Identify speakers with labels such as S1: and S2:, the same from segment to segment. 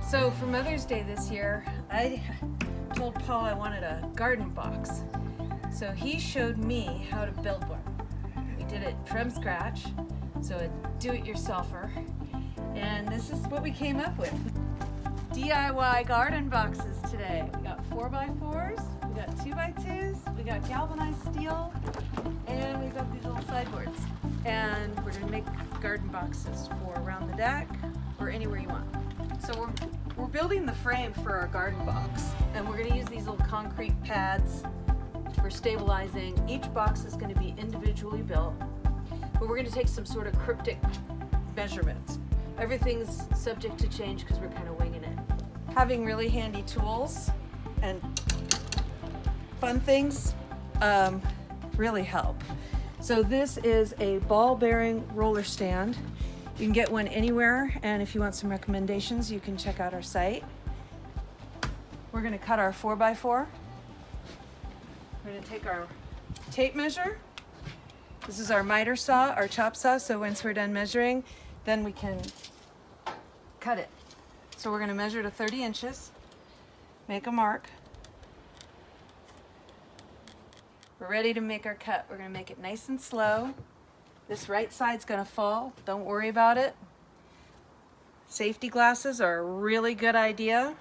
S1: So for Mother's Day this year, I told Paul I wanted a garden box. So he showed me how to build one. We did it from scratch, so a do-it-yourselfer. And this is what we came up with. DIY garden boxes today. We got 4x4s, we got 2x2s, we got galvanized steel, and we've got these little sideboards. And we're gonna make garden boxes for around the deck or anywhere you want. So we're building the frame for our garden box, and we're gonna use these little concrete pads for stabilizing. Each box is gonna be individually built, but we're gonna take some sort of cryptic measurements. Everything's subject to change because we're kind of winging it. Having really handy tools and fun things really help. So this is a ball bearing roller stand. You can get one anywhere, and if you want some recommendations, you can check out our site. We're gonna cut our 4x4. We're gonna take our tape measure. This is our miter saw, our chop saw, so once we're done measuring, then we can cut it. So we're gonna measure to 30 inches, make a mark. We're ready to make our cut. We're gonna make it nice and slow. This right side's gonna fall, don't worry about it. Safety glasses are a really good idea.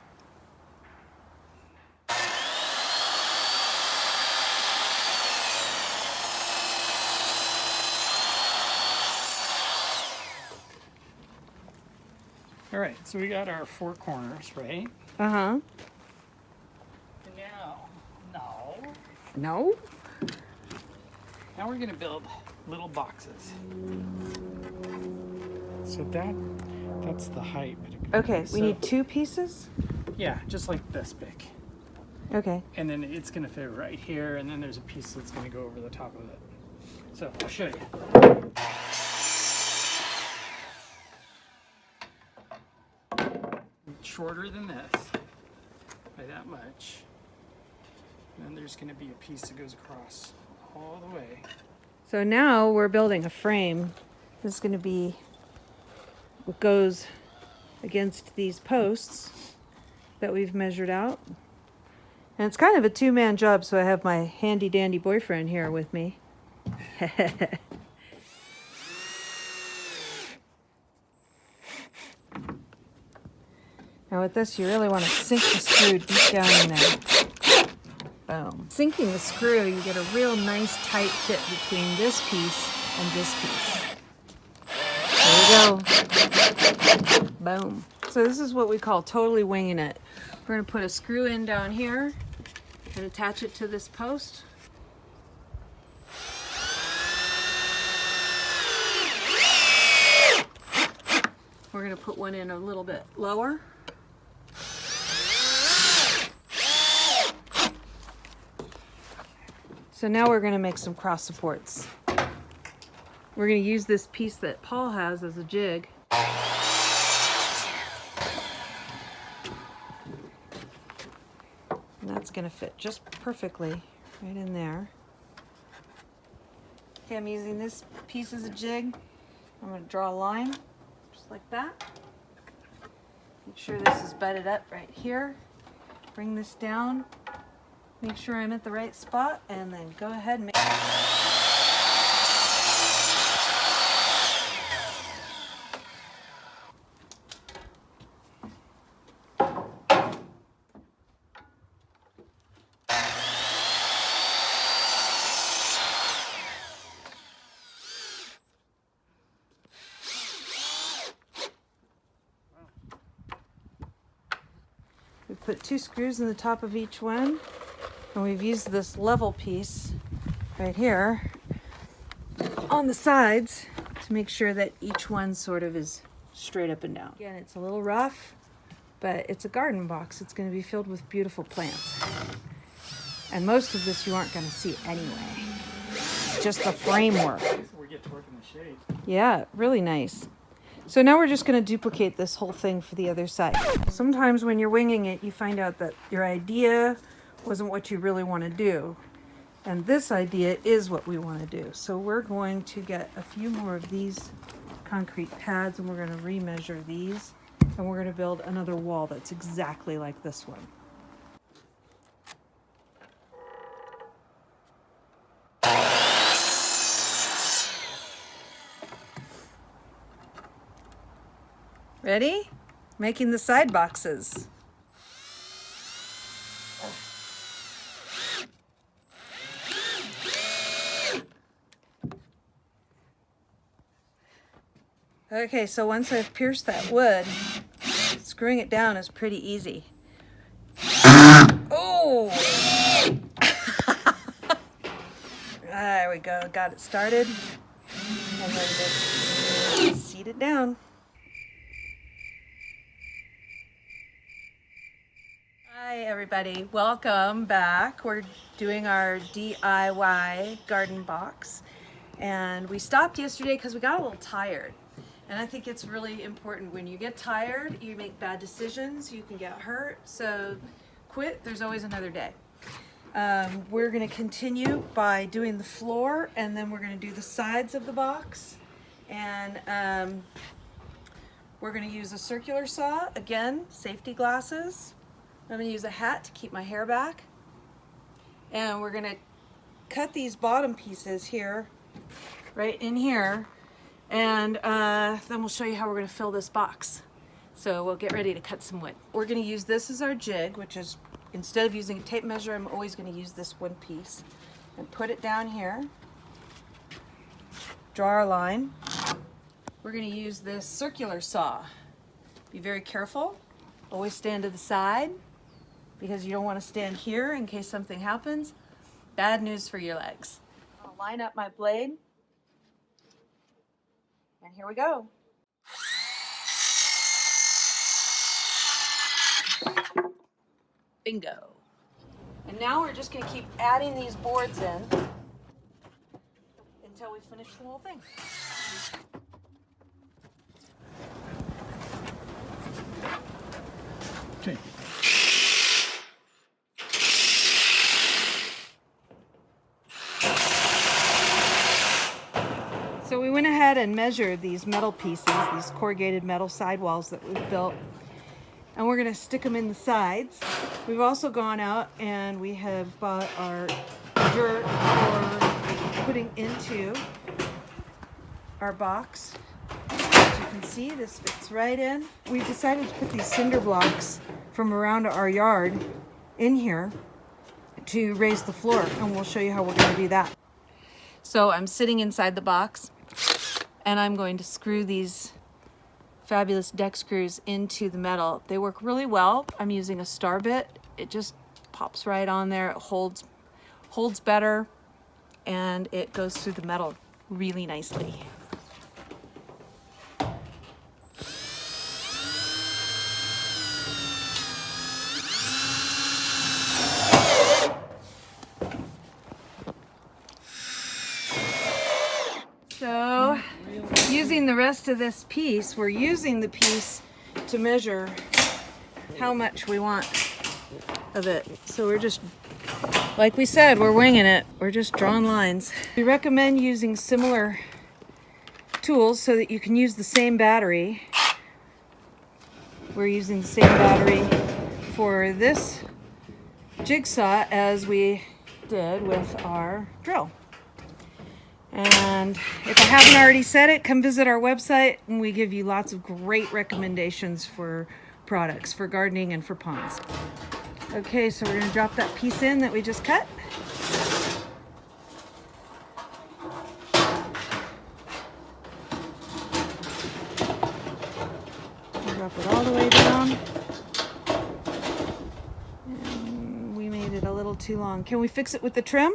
S2: All right, so we got our 4 corners, right?
S1: Uh-huh.
S2: Now
S1: No?
S2: we're gonna build little boxes. So that's the height.
S1: Okay,
S2: So,
S1: we need 2 pieces?
S2: yeah, just like this big.
S1: Okay.
S2: And then it's gonna fit right here, and then there's a piece that's gonna go over the top of it. So I'll show you. Shorter than this by that much. And then there's gonna be a piece that goes across all the way.
S1: So now we're building a frame. This is going to be what goes against these posts that we've measured out. And it's kind of a 2-man job, so I have my handy dandy boyfriend here with me. Now with this, you really want to sink the screw deep down in there. Boom. Sinking the screw, you get a real nice tight fit between this piece and this piece. There we go. Boom. So this is what we call totally winging it. We're going to put a screw in down here and attach it to this post. We're going to put one in a little bit lower. So now we're going to make some cross supports. We're going to use this piece that Paul has as a jig. And that's going to fit just perfectly right in there. Okay, I'm using this piece as a jig. I'm going to draw a line just like that. Make sure this is butted up right here. Bring this down. Make sure I'm at the right spot, and then go ahead and make... We put 2 screws in the top of each one. And we've used this level piece right here on the sides to make sure that each one sort of is straight up and down. Again, it's a little rough, but it's a garden box. It's going to be filled with beautiful plants. And most of this you aren't going to see anyway. It's just the framework.
S2: We get to work in the shade.
S1: Yeah, really nice. So now we're just going to duplicate this whole thing for the other side. Sometimes when you're winging it, you find out that your idea wasn't what you really want to do. And this idea is what we want to do. So we're going to get a few more of these concrete pads, and we're going to remeasure these. And we're going to build another wall that's exactly like this one. Ready? Making the side boxes. Okay, so once I've pierced that wood, screwing it down is pretty easy. Oh! There we go, got it started. And then just seat it down. Hi everybody, welcome back. We're doing our DIY garden box. And we stopped yesterday because we got a little tired. And I think it's really important when you get tired, you make bad decisions, you can get hurt. So quit, there's always another day. We're going to continue by doing the floor, and then we're going to do the sides of the box. And we're going to use a circular saw, again, safety glasses. I'm going to use a hat to keep my hair back. And we're going to cut these bottom pieces here, right in here. And then we'll show you how we're going to fill this box. So we'll get ready to cut some wood. We're going to use this as our jig, which is, instead of using a tape measure, I'm always going to use this one piece. And put it down here. Draw our line. We're going to use this circular saw. Be very careful. Always stand to the side, because you don't want to stand here in case something happens. Bad news for your legs. I'll line up my blade. And here we go. Bingo. And now we're just going to keep adding these boards in until we finish the whole thing.
S2: Okay.
S1: So we went ahead and measured these metal pieces, these corrugated metal sidewalls that we've built, and we're going to stick them in the sides. We've also gone out and we have bought our dirt for putting into our box. As you can see, this fits right in. We decided to put these cinder blocks from around our yard in here to raise the floor, and we'll show you how we're going to do that. So I'm sitting inside the box, and I'm going to screw these fabulous deck screws into the metal. They work really well. I'm using a star bit. It just pops right on there. It holds better, and it goes through the metal really nicely. So, using the rest of this piece, we're using the piece to measure how much we want of it. So we're just, like we said, we're winging it. We're just drawing lines. We recommend using similar tools so that you can use the same battery. We're using the same battery for this jigsaw as we did with our drill. And if I haven't already said it, come visit our website, and we give you lots of great recommendations for products for gardening and for ponds. Okay, so we're going to drop that piece in that we just cut. Drop it all the way down. And we made it a little too long. Can we fix it with the trim?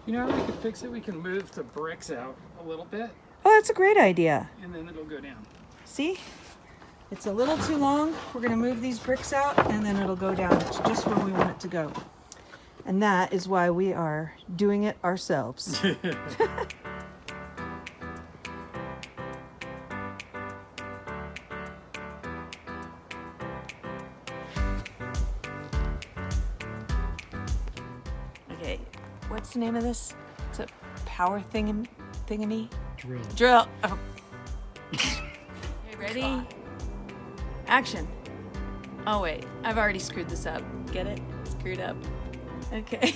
S2: You know how we could fix it? We can move the bricks out a little bit.
S1: Oh, that's a great idea.
S2: And then it'll go down.
S1: See? It's a little too long. We're going to move these bricks out, and then it'll go down. It's just where we want it to go. And that is why we are doing it ourselves. Okay, what's the name of this? It's a power thingamy?
S2: Drill.
S1: Drill. Oh. Okay, Ready? Action. Oh wait, I've already screwed this up. Get it? Screwed up. Okay.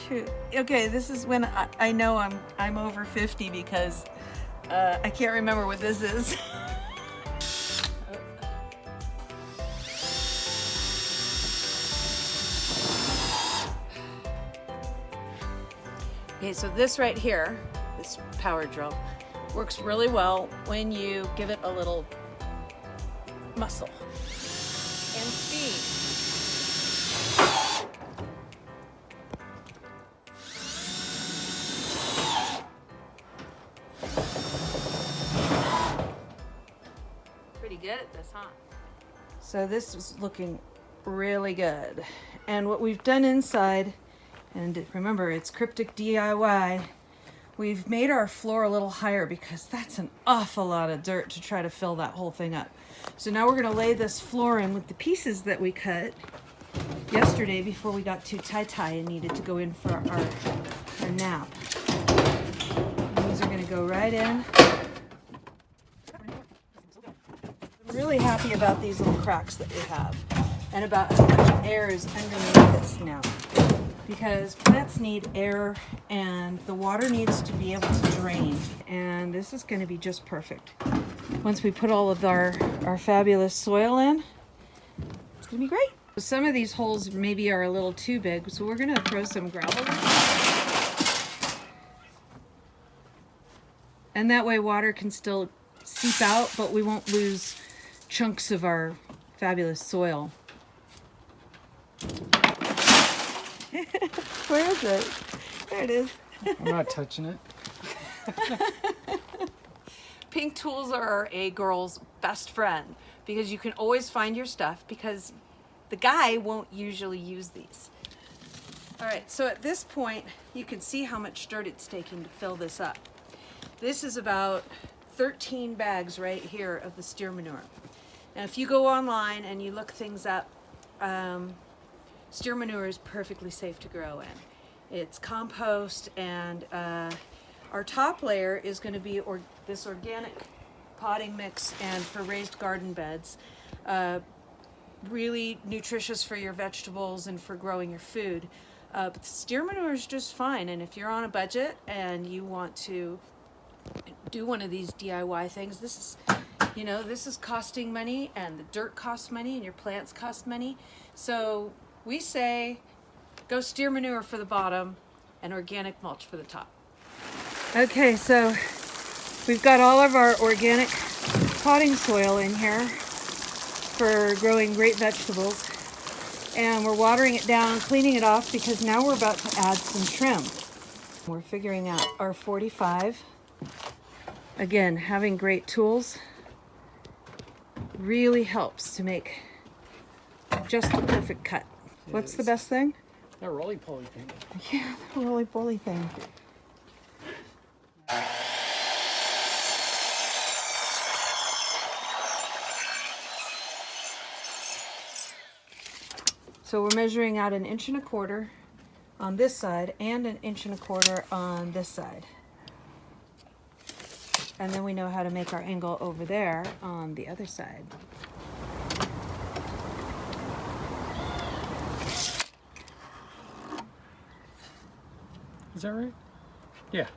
S1: Shoot. Okay, this is when I know I'm over 50 because I can't remember what this is. Okay, so this right here, this power drill, works really well when you give it a little muscle and speed. Pretty good at this, huh? So this is looking really good. And what we've done inside, and remember it's cryptic DIY, we've made our floor a little higher because that's an awful lot of dirt to try to fill that whole thing up. So now we're gonna lay this floor in with the pieces that we cut yesterday before we got too tie-tie and needed to go in for our nap. And these are gonna go right in. I'm really happy about these little cracks that we have and about how much air is underneath this now, because plants need air and the water needs to be able to drain, and this is going to be just perfect. Once we put all of our fabulous soil in, it's going to be great. Some of these holes maybe are a little too big, so we're going to throw some gravel in. And that way water can still seep out, but we won't lose chunks of our fabulous soil. Where is it? There it is.
S2: I'm not touching it.
S1: Pink tools are a girl's best friend because you can always find your stuff, because the guy won't usually use these. All right, so at this point, you can see how much dirt it's taking to fill this up. This is about 13 bags right here of the steer manure. Now, if you go online and you look things up, steer manure is perfectly safe to grow in. It's compost, and our top layer is going to be this organic potting mix, and for raised garden beds, really nutritious for your vegetables and for growing your food. But the steer manure is just fine, and if you're on a budget and you want to do one of these DIY things, this is, this is costing money, and the dirt costs money, and your plants cost money. So we say go steer manure for the bottom and organic mulch for the top. Okay, so we've got all of our organic potting soil in here for growing great vegetables, and we're watering it down, cleaning it off, because now we're about to add some trim. We're figuring out our 45. Again, having great tools really helps to make just the perfect cut. What's the best thing?
S2: That roly-poly thing.
S1: Yeah, the roly-poly thing. So we're measuring out 1.25 inches on this side and 1.25 inches on this side. And then we know how to make our angle over there on the other side.
S2: Is that right? Yeah.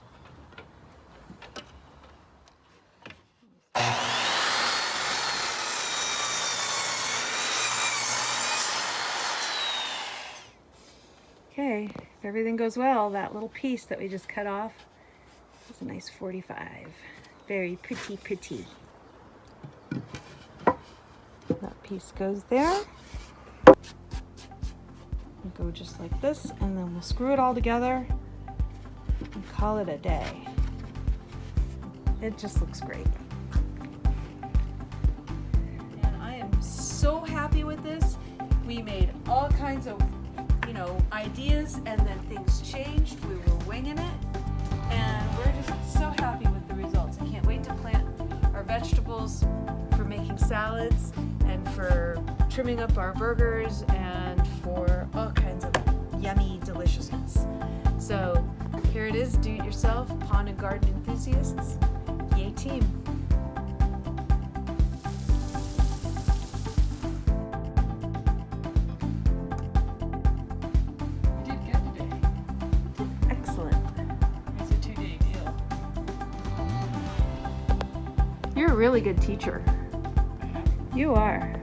S1: Okay, if everything goes well, that little piece that we just cut off is a nice 45. Very pretty, pretty. That piece goes there. We'll go just like this, and then we'll screw it all together and call it a day. It just looks great. And I am so happy with this. We made all kinds of, ideas, and then things changed. We were winging it, and we're just so happy with the results. I can't wait to plant our vegetables for making salads and for trimming up our burgers and for all kinds of yummy deliciousness. So here it is, do it yourself, pond and garden enthusiasts. Yay! team.
S2: You did good today.
S1: Excellent.
S2: It's a 2-day deal.
S1: You're a really good teacher. You are.